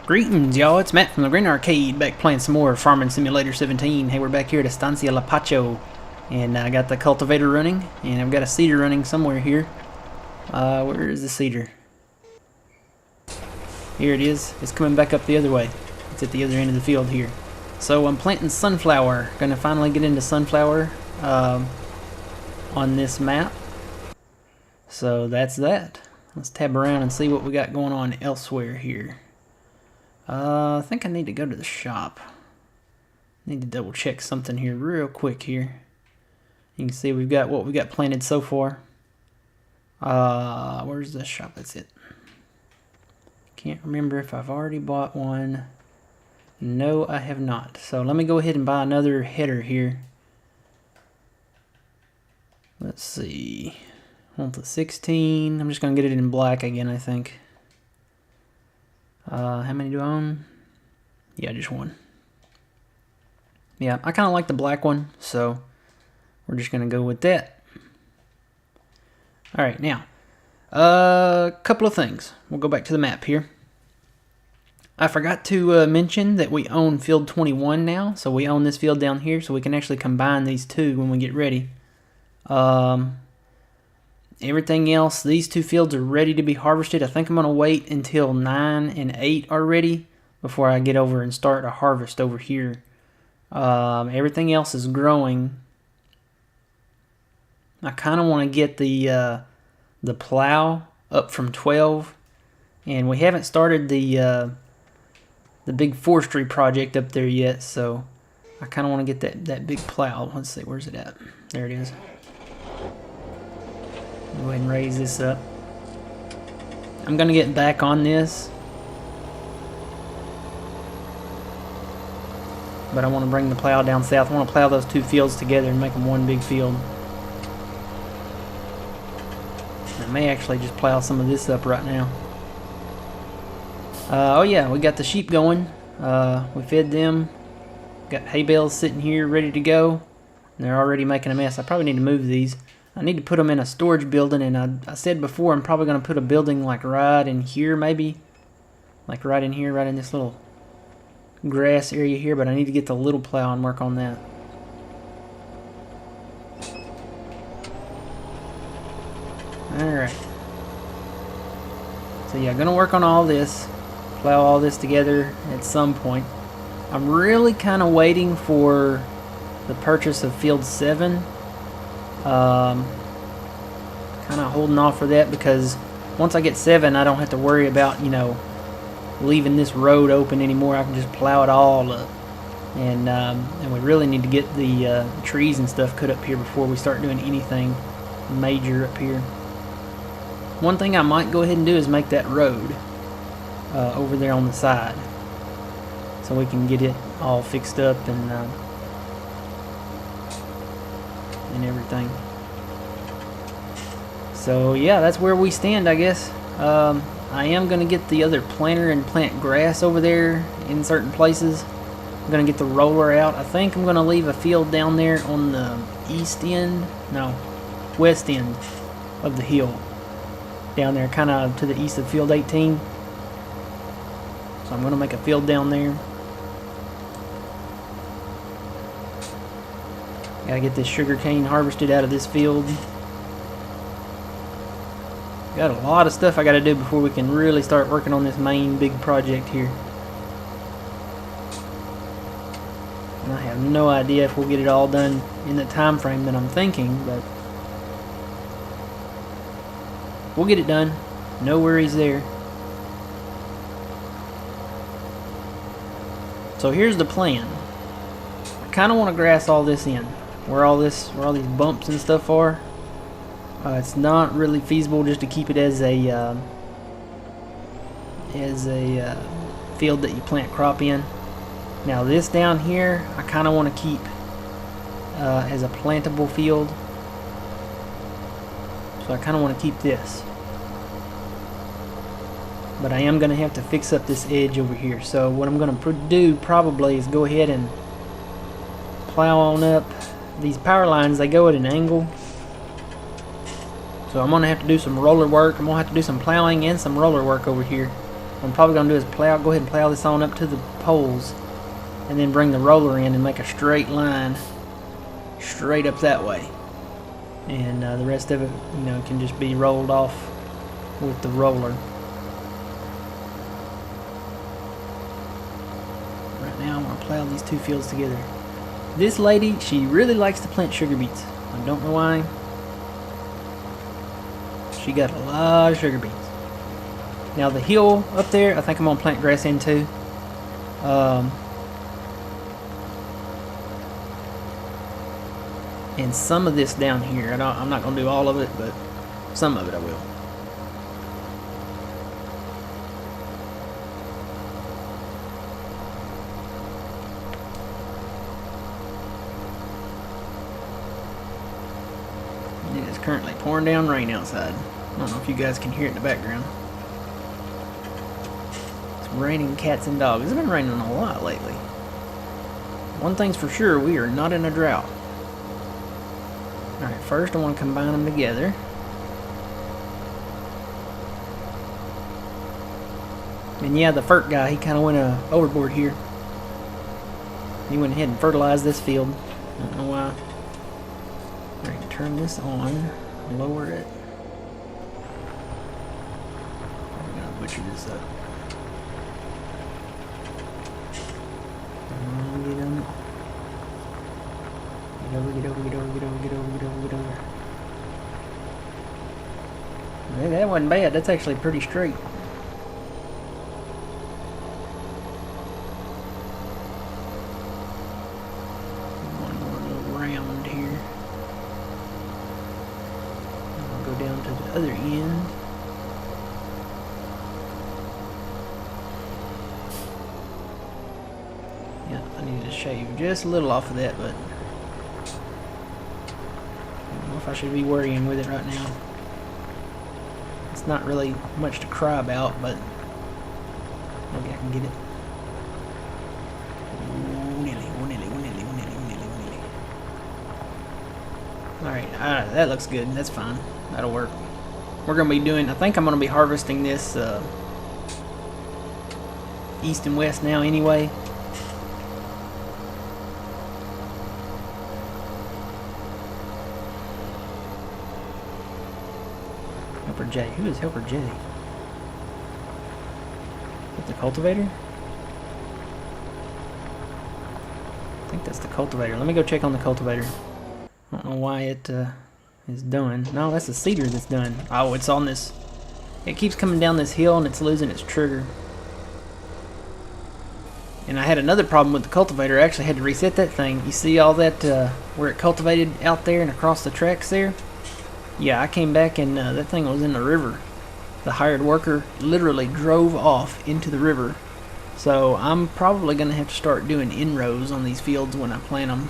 Greetings, y'all. It's Matt from the Green Arcade, back playing some more Farming Simulator 17. Hey, we're back here at Estancia Lapacho, and I got the cultivator running, and I've got a seeder running somewhere here. Where is the seeder? Here it is. It's coming back up the other way. It's at the other end of the field here. So I'm planting sunflower. Gonna finally get into sunflower on this map. So that's that. Let's tab around and see what we got going on elsewhere here. I think I need to go to the shop. Need to double check something here real quick here. You can see we've got what we got planted so far. Where's the shop? That's it. Can't remember if I've already bought one. No, I have not. So let me go ahead and buy another header here. Let's see. I want the 16. I'm just gonna get it in black again, I think. How many do I own? Yeah, just one. Yeah, I kind of like the black one, so we're just going to go with that. Alright, now, a couple of things. We'll go back to the map here. I forgot to mention that we own field 21 now, so we own this field down here, so we can actually combine these two when we get ready. Everything else, these two fields are ready to be harvested. I think I'm going to wait until 9 and 8 are ready before I get over and start a harvest over here. Everything else is growing. I kind of want to get the plow up from 12, and we haven't started the big forestry project up there yet, so I kind of want to get that big plow. Let's see, where's it at? There it is. Go ahead and raise this up. I'm going to get back on this, but I want to bring the plow down south. I want to plow those two fields together and make them one big field. I may actually just plow some of this up right now. Oh yeah, we got the sheep going. We fed them. Got hay bales sitting here ready to go. They're already making a mess. I probably need to move these. I need to put them in a storage building, and I said before I'm probably going to put a building like right in here maybe. Like right in here, right in this little grass area here, but I need to get the little plow and work on that. Alright. So yeah, I'm going to work on all this. Plow all this together at some point. I'm really kind of waiting for the purchase of field 7. Kind of holding off for that, because once I get 7 I don't have to worry about, you know, leaving this road open anymore. I can just plow it all up, and we really need to get the trees and stuff cut up here before we start doing anything major up here. One thing I might go ahead and do is make that road over there on the side, so we can get it all fixed up and everything. So yeah, that's where we stand, I guess. I am going to get the other planter and plant grass over there in certain places. I'm going to get the roller out. I think I'm going to leave a field down there on the west end of the hill. Down there, kind of to the east of field 18. So I'm going to make a field down there. Gotta get this sugar cane harvested out of this field. Got a lot of stuff I gotta do before we can really start working on this main big project here. And I have no idea if we'll get it all done in the time frame that I'm thinking, but we'll get it done. No worries there. So here's the plan. I kind of want to grass all this in. Where all these bumps and stuff are. It's not really feasible just to keep it as a field that you plant crop in. Now this down here, I kind of want to keep as a plantable field. So I kind of want to keep this. But I am going to have to fix up this edge over here. So what I'm going to do probably is go ahead and plow on up. These power lines, they go at an angle. So I'm going to have to do some roller work. I'm going to have to do some plowing and some roller work over here. what I'm probably going to do is go ahead and plow this on up to the poles, and then bring the roller in and make a straight line straight up that way. And the rest of it, can just be rolled off with the roller. Right now I'm going to plow these two fields together. This lady, she really likes to plant sugar beets. I don't know why. She got a lot of sugar beets. Now the hill up there, I think I'm going to plant grass in too. And some of this down here, I'm not going to do all of it, but some of it I will. It is currently pouring down rain outside. I don't know if you guys can hear it in the background. It's raining cats and dogs. It's been raining a lot lately. One thing's for sure, we are not in a drought. Alright, first I want to combine them together. And yeah, the FERT guy, he kind of went overboard here. He went ahead and fertilized this field. I don't know why. Alright, turn this on. Lower it. I'm going to butcher this up. Get on. Get over, get over, get over, get over, get over, get over, get over. Hey, that wasn't bad. That's actually pretty straight. One more little round here. I'll go down to the other end. Yeah, I need to shave just a little off of that, but I don't know if I should be worrying with it right now. It's not really much to cry about, but maybe I can get it. Alright, that looks good. That's fine. That'll work. We're going to be doing, I think I'm going to be harvesting this east and west now anyway. Helper J. Who is Helper J? Is that the cultivator? I think that's the cultivator. Let me go check on the cultivator. I don't know why it is done. No, that's the cedar that's done. Oh, it's on this. It keeps coming down this hill and it's losing its trigger. And I had another problem with the cultivator. I actually had to reset that thing. You see all that where it cultivated out there and across the tracks there? Yeah, I came back and that thing was in the river. The hired worker literally drove off into the river. So I'm probably going to have to start doing in-rows on these fields when I plant them.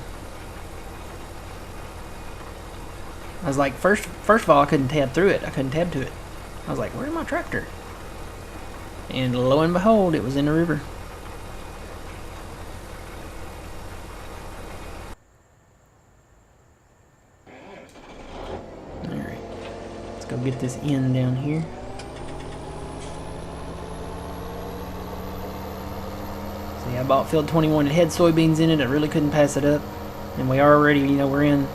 I was like, first of all, I couldn't tab through it. I couldn't tab to it. I was like, where's my tractor? And lo and behold, it was in the river. Alright, let's go get this in down here. See, I bought field 21. It had soybeans in it. I really couldn't pass it up. And we already, we're in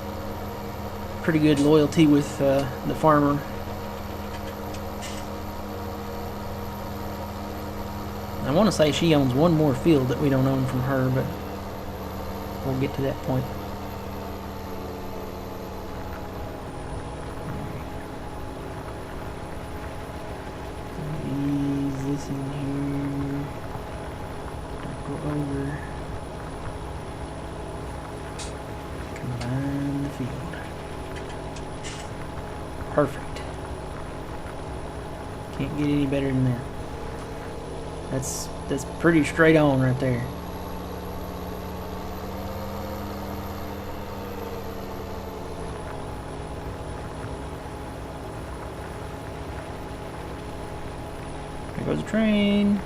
pretty good loyalty with the farmer. I want to say she owns one more field that we don't own from her, but we'll get to that point. Ease this in here. Don't go over. Combine the field. Perfect. Can't get any better than that. That's pretty straight on right there. There goes the train.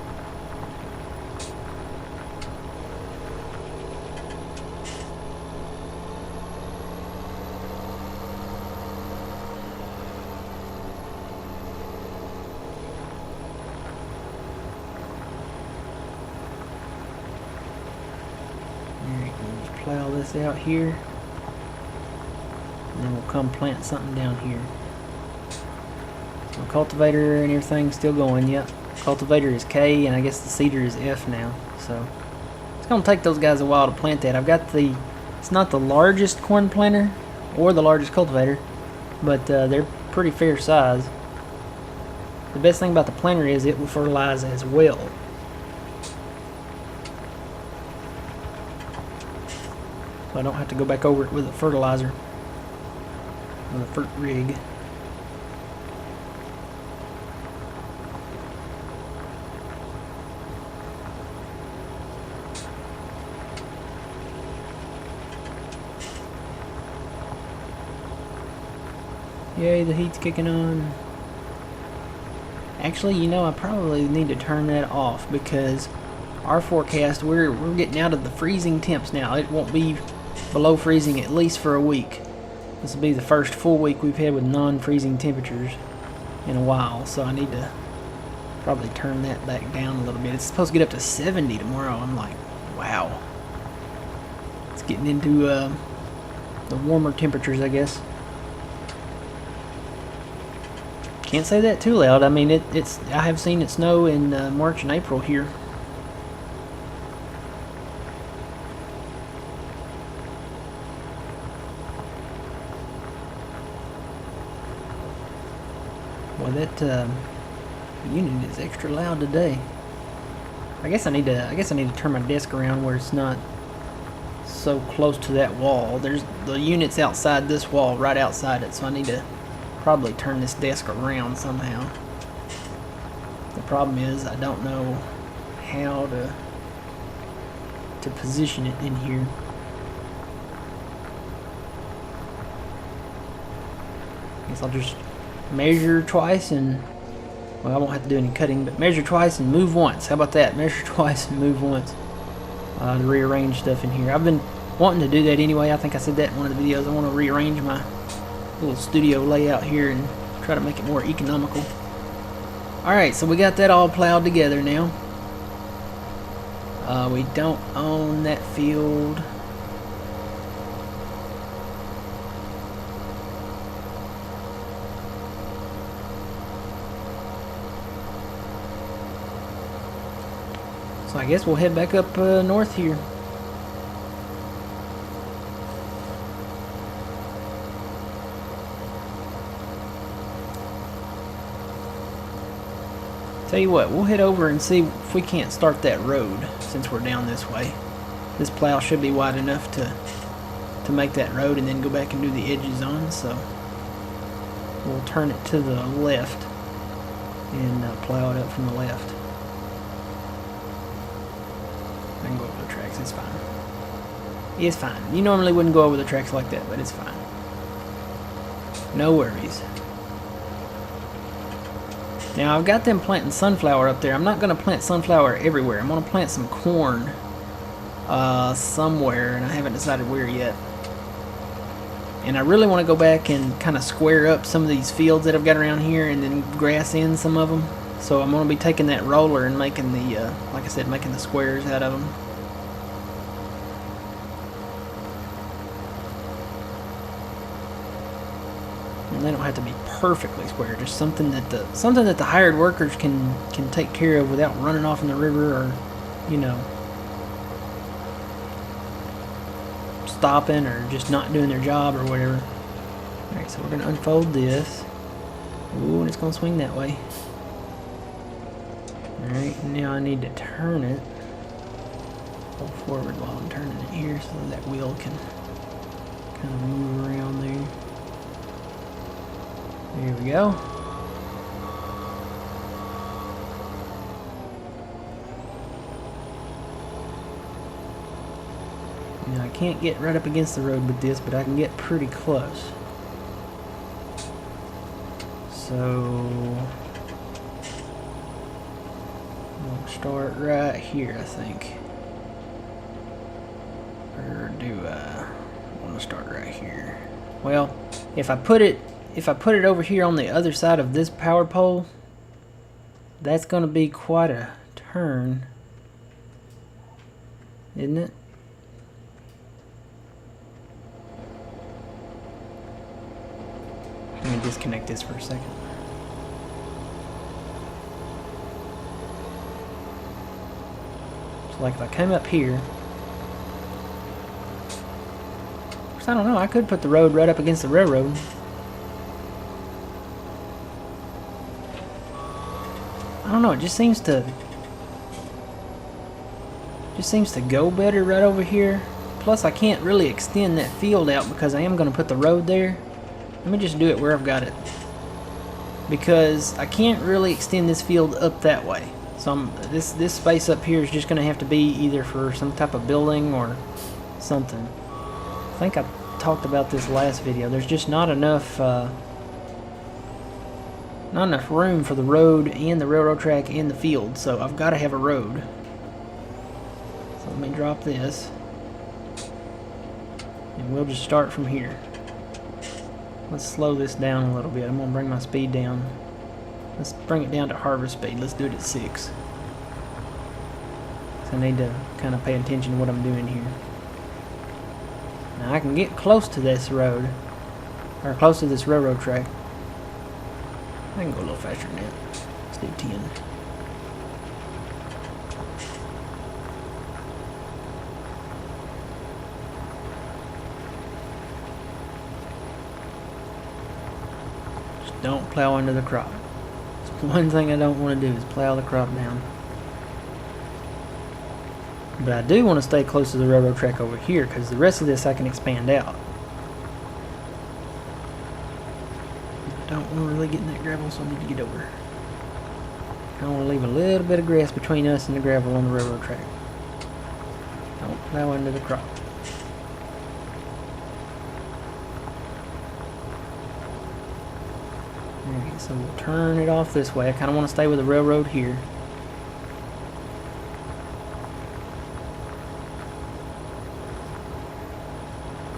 Alright, we'll just plow this out here. And then we'll come plant something down here. So cultivator and everything's still going, yep. Cultivator is K, and I guess the seeder is F now. So it's going to take those guys a while to plant that. I've got the, it's not the largest corn planter or the largest cultivator, but they're pretty fair size. The best thing about the planter is it will fertilize as well. So I don't have to go back over it with a fertilizer, with a fert rig. Yay, the heat's kicking on. Actually, you know, I probably need to turn that off because our forecast, we're getting out of the freezing temps now. It won't be below freezing at least for a week. This will be the first full week we've had with non-freezing temperatures in a while, so I need to probably turn that back down a little bit. It's supposed to get up to 70 tomorrow. I'm like, wow. It's getting into the warmer temperatures, I guess. Can't say that too loud. I mean, it's. I have seen it snow in March and April here. Well, that unit is extra loud today. I guess I need to turn my desk around where it's not so close to that wall. There's the unit's outside this wall, right outside it, so I need to probably turn this desk around somehow. The problem is I don't know how to position it in here. I guess I'll just measure twice and, well, I won't have to do any cutting, but measure twice and move once. How about that? Measure twice and move once to rearrange stuff in here. I've been wanting to do that anyway. I think I said that in one of the videos. I want to rearrange my little studio layout here and try to make it more economical. Alright, so we got that all plowed together now. We don't own that field. So I guess we'll head back up north here. Tell you what, we'll head over and see if we can't start that road since we're down this way. This plow should be wide enough to make that road and then go back and do the edges on, so we'll turn it to the left and plow it up from the left. I can go over the tracks, it's fine. It's fine. You normally wouldn't go over the tracks like that, but it's fine. No worries. Now I've got them planting sunflower up there. I'm not going to plant sunflower everywhere. I'm going to plant some corn somewhere, and I haven't decided where yet. And I really want to go back and kind of square up some of these fields that I've got around here and then grass in some of them. So I'm going to be taking that roller and making the, like I said, making the squares out of them. And they don't have to be perfectly square, just something that the hired workers can take care of without running off in the river or, you know, stopping or just not doing their job or whatever. Alright, so we're going to unfold this. Ooh, and it's going to swing that way. Alright, now I need to turn it. Go forward while I'm turning it here so that wheel can kind of move around there. There we go. Now I can't get right up against the road with this, but I can get pretty close. So we'll start right here, I think. Or do I want to start right here? Well, if I put it over here on the other side of this power pole, that's going to be quite a turn, isn't it? Let me disconnect this for a second. So like if I came up here, I don't know, I could put the road right up against the railroad. I don't know, it just seems to go better right over here. Plus I can't really extend that field out because I am going to put the road there. Let me just do it where I've got it, because I can't really extend this field up that way. So this space up here is just going to have to be either for some type of building or something. I think I talked about this last video. There's just not enough room for the road and the railroad track and the field, so I've got to have a road. So let me drop this, and we'll just start from here. Let's slow this down a little bit. I'm going to bring my speed down. Let's bring it down to harvest speed. Let's do it at 6. So I need to kind of pay attention to what I'm doing here. Now I can get close to this road, or close to this railroad track. I can go a little faster than that. Let's do 10. Just don't plow into the crop. It's one thing I don't want to do is plow the crop down. But I do want to stay close to the railroad track over here, because the rest of this I can expand out. I don't want to really get in that gravel, so I need to get over. I want to leave a little bit of grass between us and the gravel on the railroad track. Don't plow into the crop. Alright, so we'll turn it off this way. I kind of want to stay with the railroad here.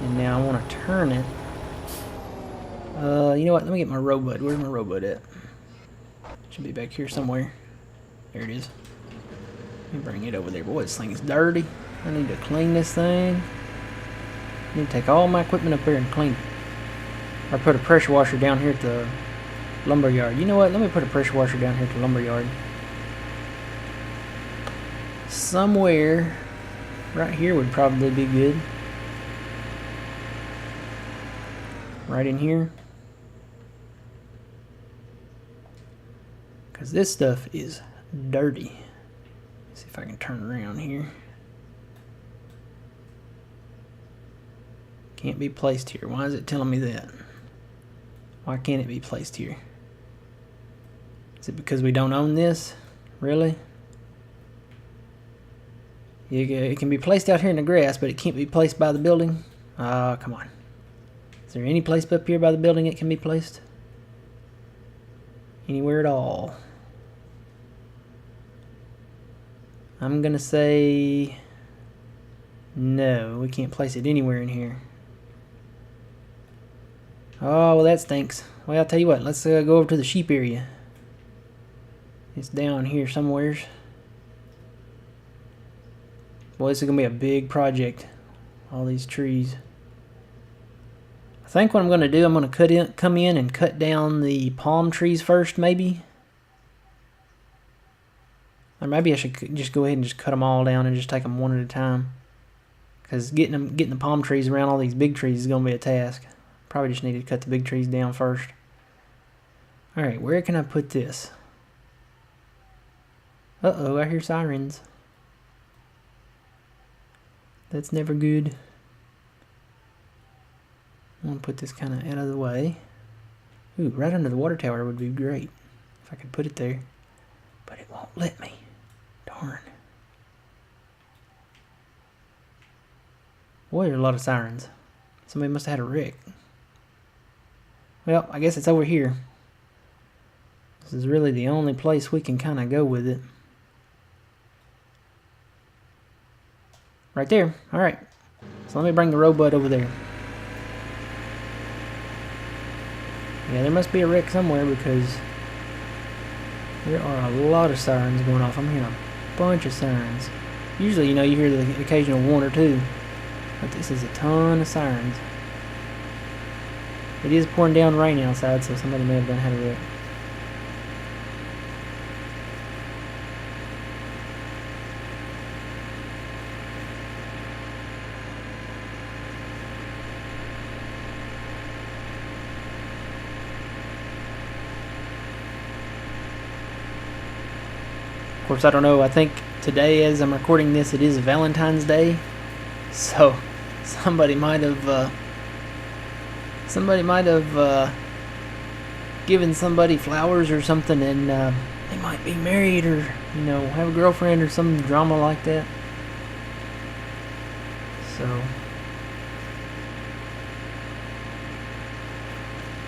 And now I want to turn it. You know what? Let me get my robot. Where's my robot at? Should be back here somewhere. There it is. Let me bring it over there. Boy, this thing is dirty. I need to clean this thing. I need to take all my equipment up there and clean it. Or put a pressure washer down here at the lumber yard. You know what? Let me put a pressure washer down here at the lumber yard. Somewhere right here would probably be good. Right in here. Because this stuff is dirty. Let's see if I can turn around here. Can't be placed here. Why is it telling me that? Why can't it be placed here? Is it because we don't own this? Really? It can be placed out here in the grass, but it can't be placed by the building? Come on. Is there any place up here by the building it can be placed? Anywhere at all? I'm gonna say no, we can't place it anywhere in here. Oh, well that stinks. Well, I'll tell you what, let's go over to the sheep area. It's down here somewheres. Boy, this is gonna be a big project. All these trees. I think what I'm going to do, I'm going to come in and cut down the palm trees first, maybe. Or maybe I should just go ahead and just cut them all down and just take them one at a time. Because getting the palm trees around all these big trees is going to be a task. Probably just need to cut the big trees down first. Alright, where can I put this? Uh-oh, I hear sirens. That's never good. I'm going to put this kind of out of the way. Ooh, right under the water tower would be great. If I could put it there. But it won't let me. Darn. Boy, there are a lot of sirens. Somebody must have had a wreck. Well, I guess it's over here. This is really the only place we can kind of go with it. Right there. Alright. So let me bring the robot over there. Yeah, there must be a wreck somewhere because there are a lot of sirens going off. I'm hearing a bunch of sirens. Usually, you know, you hear the occasional one or two, but this is a ton of sirens. It is pouring down rain outside, so somebody may have done had a wreck. Of course, I don't know. I think today, as I'm recording this, it is Valentine's Day, so somebody might have given somebody flowers or something, and they might be married or have a girlfriend or some drama like that. So,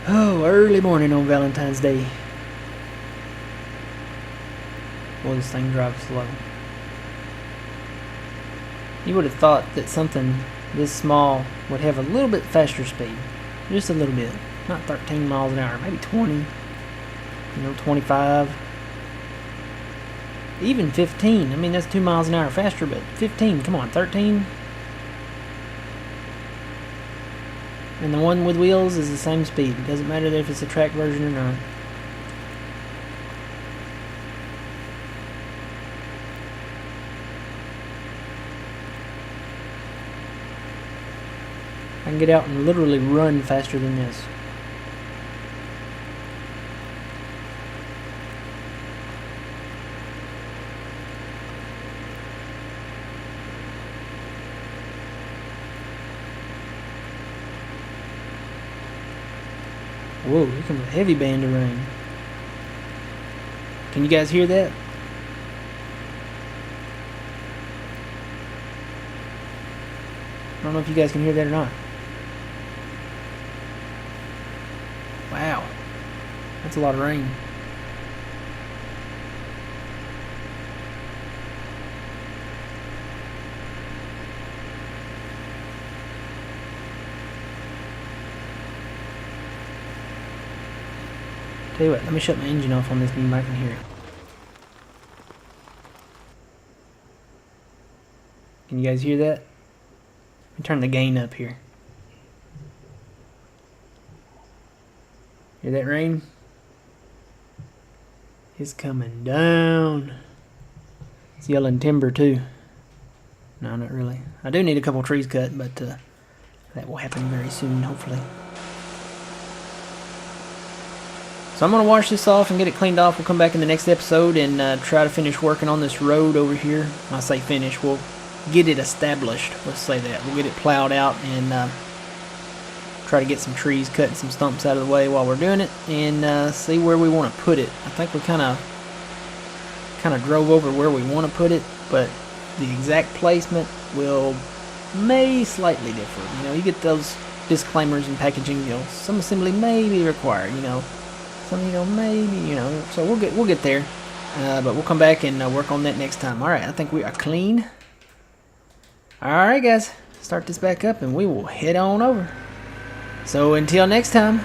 early morning on Valentine's Day. Boy, this thing drives slow. You would have thought that something this small would have a little bit faster speed. Just a little bit. Not 13 miles an hour, maybe 20. 25. Even 15. I mean, that's 2 miles an hour faster, but 15, come on, 13. And the one with wheels is the same speed. It doesn't matter if it's a track version or not. I can get out and literally run faster than this. Whoa, here comes a heavy band of rain. Can you guys hear that? I don't know if you guys can hear that or not. Wow, that's a lot of rain. Tell you what, let me shut my engine off on this and you might can hear it. Can you guys hear that? Let me turn the gain up here. Hear that rain? It's coming down. It's yelling timber too. No, not really. I do need a couple trees cut, but that will happen very soon, hopefully. So I'm going to wash this off and get it cleaned off. We'll come back in the next episode and try to finish working on this road over here. When I say finish, we'll get it established. Let's say that. We'll get it plowed out and try to get some trees cut and some stumps out of the way while we're doing it, and see where we want to put it. I think we kind of drove over where we want to put it, but the exact placement may slightly differ. You get those disclaimers and packaging. Some assembly may be required. Some maybe. So we'll get there, but we'll come back and work on that next time. All right, I think we are clean. All right, guys, start this back up and we will head on over. So until next time,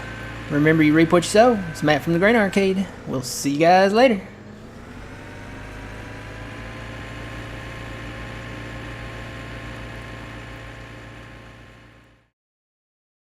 remember you reap what you sow. It's Matt from the Grain Arcade. We'll see you guys later.